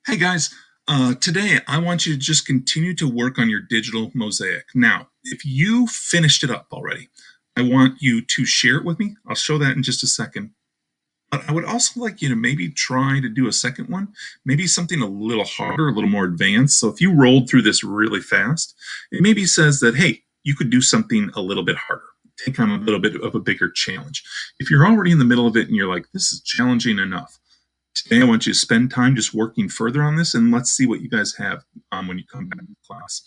Hey guys, today I want you to just continue to work on your digital mosaic. Now, if you finished it up already, I want you to share it with me. I'll show that in just a second. But I would also like you to maybe try to do a second one, maybe something a little harder, a little more advanced. So if you rolled through this really fast, it maybe says that, hey, you could do something a little bit harder, take on a little bit of a bigger challenge. If you're already in the middle of it and you're like, this is challenging enough, today I want you to spend time just working further on this, and let's see what you guys have when you come back to class.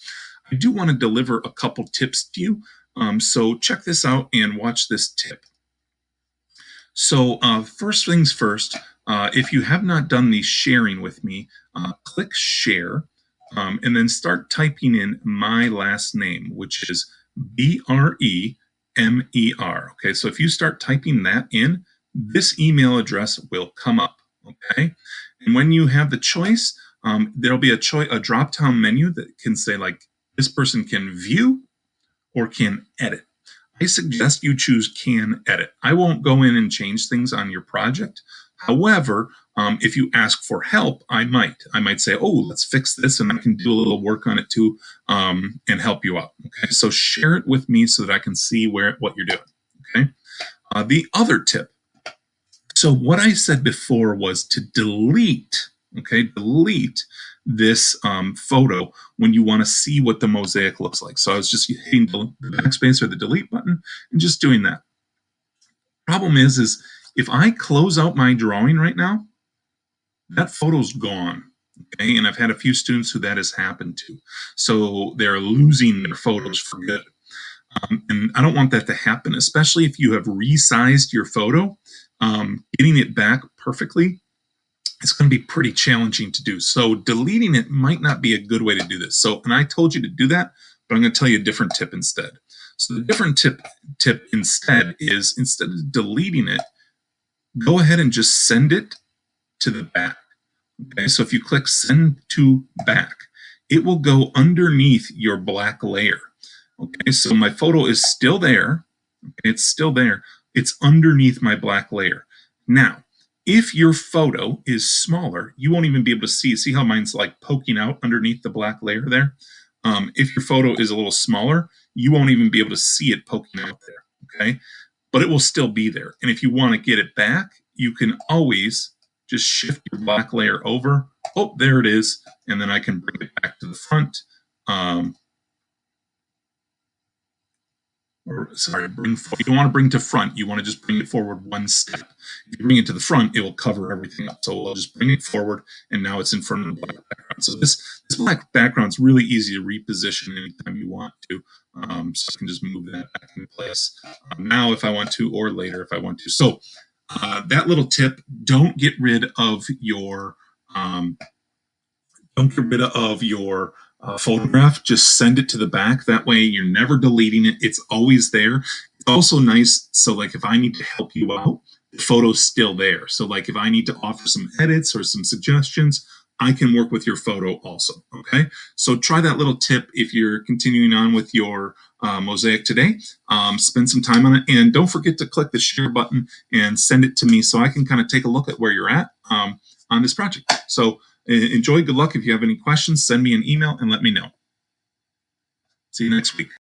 I do want to deliver a couple tips to you, so check this out and watch this tip. So first things first, if you have not done the sharing with me, click share, and then start typing in my last name, which is Bremer. Okay, so if you start typing that in, this email address will come up. Okay, and when you have the choice, there'll be a drop down menu that can say like this person can view or can edit. I suggest you choose can edit. I won't go in and change things on your project. However, if you ask for help, I might. I might say, oh, let's fix this, and I can do a little work on it too, and help you out. Okay, so share it with me so that I can see what you're doing. Okay. The other tip. So what I said before was to delete. Okay, delete this photo when you want to see what the mosaic looks like. So I was just hitting the backspace or the delete button and just doing that. Problem is if I close out my drawing right now, that photo's gone. Okay, and I've had a few students who that has happened to. So they're losing their photos for good. And I don't want that to happen, especially if you have resized your photo. Getting it back perfectly, it's going to be pretty challenging to do. So deleting it might not be a good way to do this. So, and I told you to do that, but I'm going to tell you a different tip instead. So the different tip instead is, instead of deleting it, go ahead and just send it to the back. Okay, so if you click send to back, it will go underneath your black layer. Okay, so my photo is still there. Okay, it's still there. It's underneath my black layer. Now, if your photo is smaller, you won't even be able to see. See how mine's like poking out underneath the black layer there? If your photo is a little smaller, you won't even be able to see it poking out there. Okay, but it will still be there. And if you want to get it back, you can always just shift your black layer over. Oh, there it is. And then I can bring it back to the front. Or sorry, you don't want to bring to front. You want to just bring it forward one step. If you bring it to the front, it will cover everything up. So we'll just bring it forward, and now it's in front of the black background. So this black background is really easy to reposition anytime you want to. So I can just move that back into place now if I want to, or later if I want to. So that little tip: don't get rid of your photograph. Just send it to the back. That way you're never deleting it. It's always there. It's also nice. So like if I need to help you out, the photo's still there. So like if I need to offer some edits or some suggestions, I can work with your photo also. Okay. So try that little tip if you're continuing on with your mosaic today. Spend some time on it, and don't forget to click the share button and send it to me so I can kind of take a look at where you're at on this project. So enjoy. Good luck. If you have any questions, send me an email and let me know. See you next week.